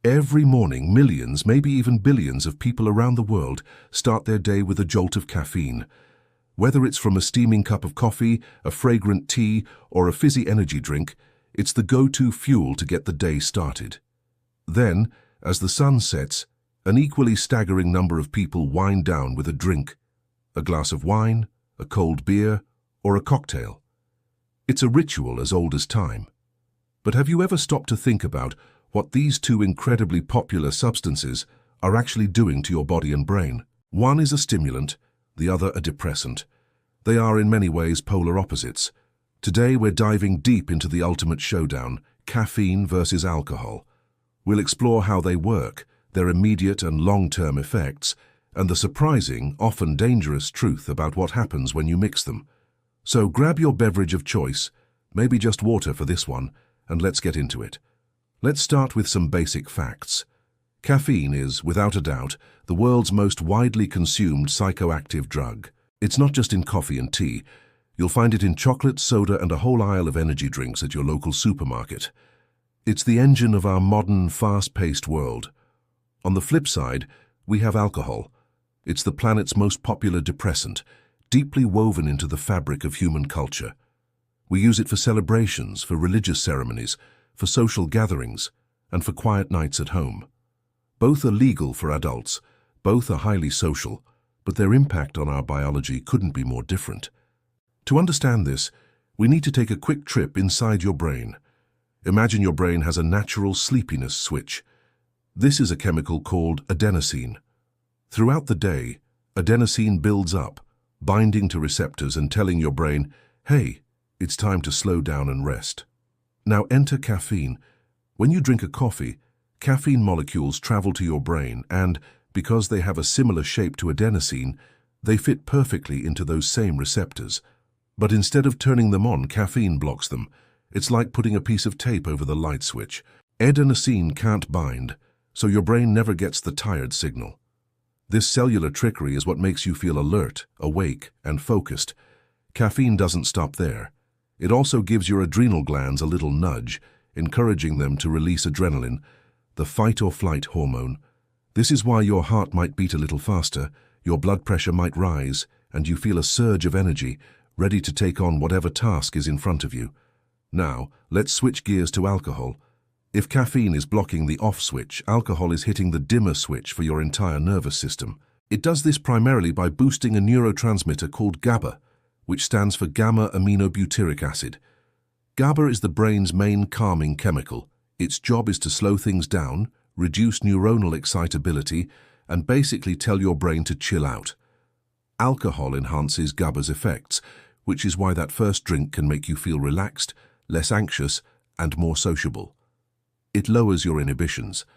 Every morning, millions, maybe even billions of people around the world start their day with a jolt of caffeine. Whether it's from a steaming cup of coffee, a fragrant tea, or a fizzy energy drink, it's the go-to fuel to get the day started. Then, as the sun sets, an equally staggering number of people wind down with a drink, a glass of wine, a cold beer, or a cocktail. It's a ritual as old as time. But have you ever stopped to think about what these two incredibly popular substances are actually doing to your body and brain? One is a stimulant, the other a depressant. They are in many ways polar opposites. Today we're diving deep into the ultimate showdown, caffeine versus alcohol. We'll explore how they work, their immediate and long-term effects, and the surprising, often dangerous truth about what happens when you mix them. So grab your beverage of choice, maybe just water for this one, and let's get into it. Let's start with some basic facts. Caffeine is, without a doubt, the world's most widely consumed psychoactive drug. It's not just in coffee and tea. You'll find it in chocolate, soda, and a whole aisle of energy drinks at your local supermarket. It's the engine of our modern, fast-paced world. On the flip side, we have alcohol. It's the planet's most popular depressant, deeply woven into the fabric of human culture. We use it for celebrations, for religious ceremonies, for social gatherings, and for quiet nights at home. Both are legal for adults, both are highly social, but their impact on our biology couldn't be more different. To understand this, we need to take a quick trip inside your brain. Imagine your brain has a natural sleepiness switch. This is a chemical called adenosine. Throughout the day, adenosine builds up, binding to receptors and telling your brain, hey, it's time to slow down and rest. Now enter caffeine. When you drink a coffee, caffeine molecules travel to your brain and, because they have a similar shape to adenosine, they fit perfectly into those same receptors. But instead of turning them on, caffeine blocks them. It's like putting a piece of tape over the light switch. Adenosine can't bind, so your brain never gets the tired signal. This cellular trickery is what makes you feel alert, awake, and focused. Caffeine doesn't stop there. It also gives your adrenal glands a little nudge, encouraging them to release adrenaline, the fight-or-flight hormone. This is why your heart might beat a little faster, your blood pressure might rise, and you feel a surge of energy, ready to take on whatever task is in front of you. Now, let's switch gears to alcohol. If caffeine is blocking the off switch, alcohol is hitting the dimmer switch for your entire nervous system. It does this primarily by boosting a neurotransmitter called GABA, which stands for gamma-aminobutyric acid. GABA is the brain's main calming chemical. Its job is to slow things down, reduce neuronal excitability, and basically tell your brain to chill out. Alcohol enhances GABA's effects, which is why that first drink can make you feel relaxed, less anxious, and more sociable. It lowers your inhibitions.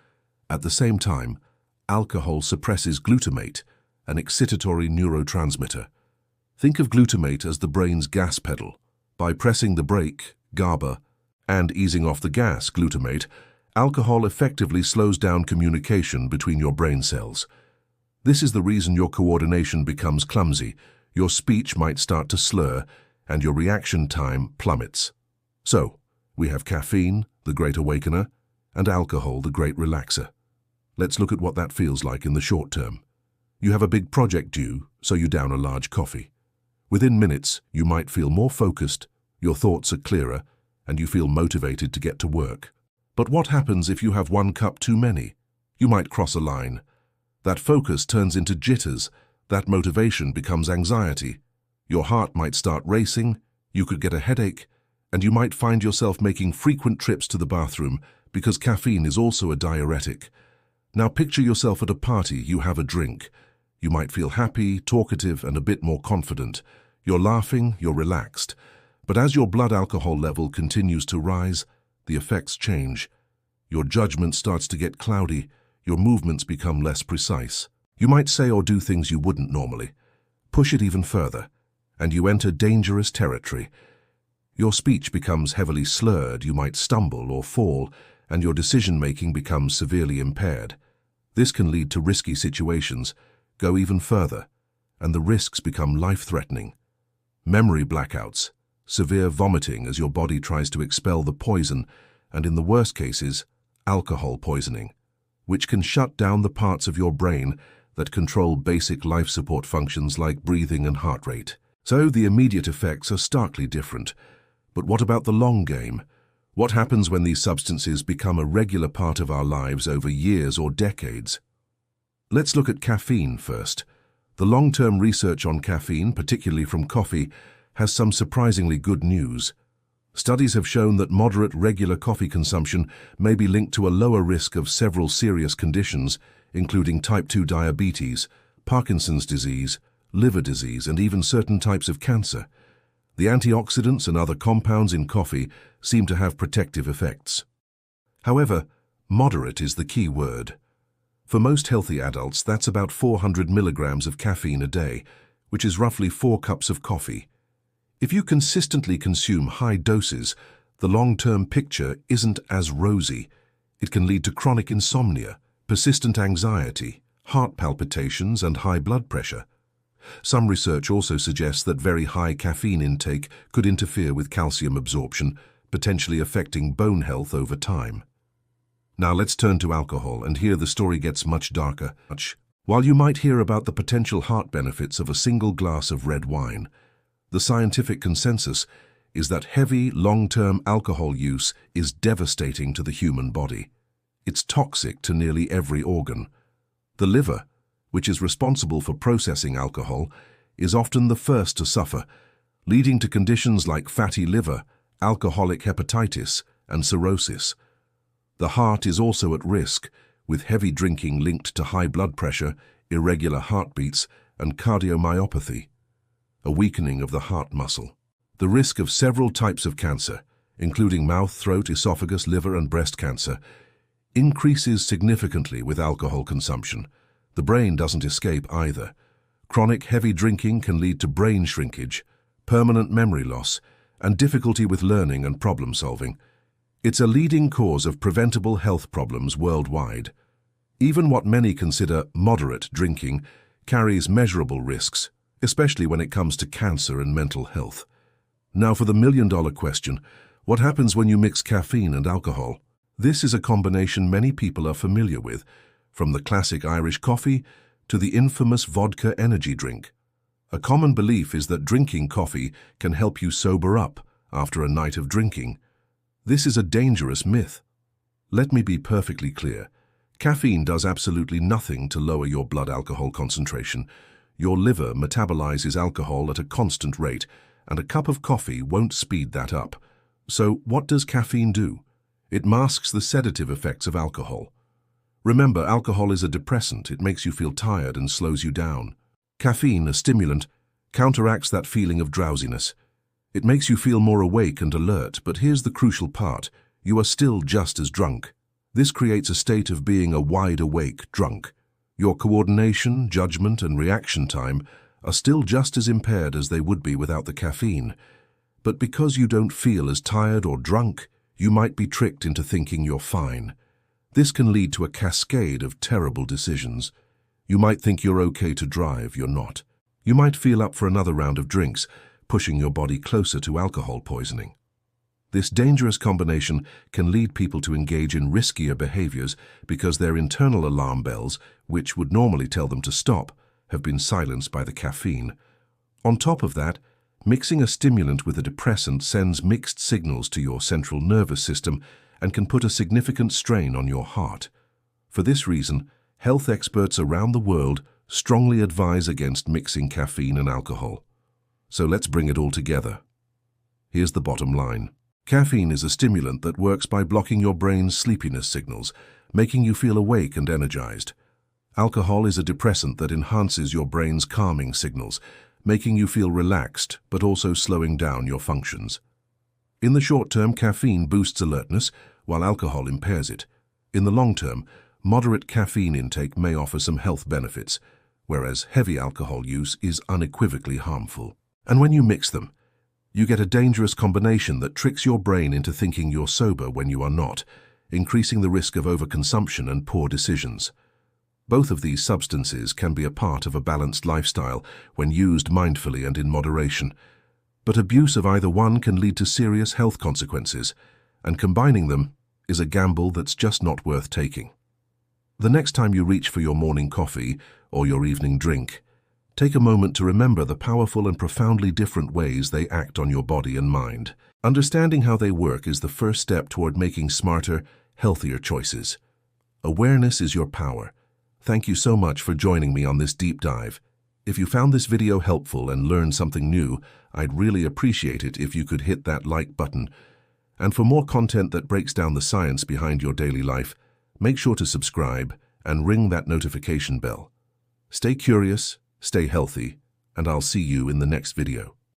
At the same time, alcohol suppresses glutamate, an excitatory neurotransmitter. Think of glutamate as the brain's gas pedal. By pressing the brake, GABA, and easing off the gas, glutamate, alcohol effectively slows down communication between your brain cells. This is the reason your coordination becomes clumsy, your speech might start to slur, and your reaction time plummets. So, we have caffeine, the great awakener, and alcohol, the great relaxer. Let's look at what that feels like in the short term. You have a big project due, so you down a large coffee. Within minutes, you might feel more focused, your thoughts are clearer, and you feel motivated to get to work. But what happens if you have one cup too many? You might cross a line. That focus turns into jitters, that motivation becomes anxiety. Your heart might start racing, you could get a headache, and you might find yourself making frequent trips to the bathroom because caffeine is also a diuretic. Now picture yourself at a party, you have a drink. You might feel happy, talkative, and a bit more confident. You're laughing, you're relaxed. But as your blood alcohol level continues to rise, the effects change. Your judgment starts to get cloudy, your movements become less precise. You might say or do things you wouldn't normally. Push it even further, and you enter dangerous territory. Your speech becomes heavily slurred, you might stumble or fall, and your decision-making becomes severely impaired. This can lead to risky situations, go even further, and the risks become life-threatening. Memory blackouts, severe vomiting as your body tries to expel the poison, and in the worst cases, alcohol poisoning. which can shut down the parts of your brain that control basic life support functions like breathing and heart rate. So the immediate effects are starkly different. But what about the long game? What happens when these substances become a regular part of our lives over years or decades? Let's look at caffeine first. The long-term research on caffeine, particularly from coffee, has some surprisingly good news. Studies have shown that moderate regular coffee consumption may be linked to a lower risk of several serious conditions, including type 2 diabetes, Parkinson's disease, liver disease, and even certain types of cancer. The antioxidants and other compounds in coffee seem to have protective effects. However, moderate is the key word. For most healthy adults, that's about 400 milligrams of caffeine a day, which is roughly 4 cups of coffee. If you consistently consume high doses, the long-term picture isn't as rosy. It can lead to chronic insomnia, persistent anxiety, heart palpitations, and high blood pressure. Some research also suggests that very high caffeine intake could interfere with calcium absorption, potentially affecting bone health over time. Now let's turn to alcohol, and here the story gets much darker. While you might hear about the potential heart benefits of a single glass of red wine, the scientific consensus is that heavy, long-term alcohol use is devastating to the human body. It's toxic to nearly every organ. The liver, which is responsible for processing alcohol, is often the first to suffer, leading to conditions like fatty liver, alcoholic hepatitis, and cirrhosis. The heart is also at risk, with heavy drinking linked to high blood pressure, irregular heartbeats, and cardiomyopathy, a weakening of the heart muscle. The risk of several types of cancer, including mouth, throat, esophagus, liver, and breast cancer, increases significantly with alcohol consumption. The brain doesn't escape either. Chronic heavy drinking can lead to brain shrinkage, permanent memory loss, and difficulty with learning and problem solving. It's a leading cause of preventable health problems worldwide. Even what many consider moderate drinking carries measurable risks, especially when it comes to cancer and mental health. Now for the million-dollar question, what happens when you mix caffeine and alcohol? This is a combination many people are familiar with, from the classic Irish coffee to the infamous vodka energy drink. A common belief is that drinking coffee can help you sober up after a night of drinking. This is a dangerous myth. Let me be perfectly clear. Caffeine does absolutely nothing to lower your blood alcohol concentration. Your liver metabolizes alcohol at a constant rate, and a cup of coffee won't speed that up. So what does caffeine do? It masks the sedative effects of alcohol. Remember, alcohol is a depressant. It makes you feel tired and slows you down. Caffeine, a stimulant, counteracts that feeling of drowsiness. It makes you feel more awake and alert, but here's the crucial part. You are still just as drunk. This creates a state of being a wide-awake drunk. Your coordination, judgment, and reaction time are still just as impaired as they would be without the caffeine. But because you don't feel as tired or drunk, you might be tricked into thinking you're fine. This can lead to a cascade of terrible decisions. You might think you're okay to drive, you're not. You might feel up for another round of drinks, pushing your body closer to alcohol poisoning. This dangerous combination can lead people to engage in riskier behaviors because their internal alarm bells, which would normally tell them to stop, have been silenced by the caffeine. On top of that, mixing a stimulant with a depressant sends mixed signals to your central nervous system and can put a significant strain on your heart. For this reason, health experts around the world strongly advise against mixing caffeine and alcohol. So let's bring it all together. Here's the bottom line. Caffeine is a stimulant that works by blocking your brain's sleepiness signals, making you feel awake and energized. Alcohol is a depressant that enhances your brain's calming signals, making you feel relaxed but also slowing down your functions. In the short term, caffeine boosts alertness, while alcohol impairs it. In the long term, moderate caffeine intake may offer some health benefits, whereas heavy alcohol use is unequivocally harmful. And when you mix them, you get a dangerous combination that tricks your brain into thinking you're sober when you are not, increasing the risk of overconsumption and poor decisions. Both of these substances can be a part of a balanced lifestyle when used mindfully and in moderation, but abuse of either one can lead to serious health consequences, and combining them is a gamble that's just not worth taking. The next time you reach for your morning coffee or your evening drink, take a moment to remember the powerful and profoundly different ways they act on your body and mind. Understanding how they work is the first step toward making smarter, healthier choices. Awareness is your power. Thank you so much for joining me on this deep dive. If you found this video helpful and learned something new, I'd really appreciate it if you could hit that like button. And for more content that breaks down the science behind your daily life, make sure to subscribe and ring that notification bell. Stay curious, stay healthy, and I'll see you in the next video.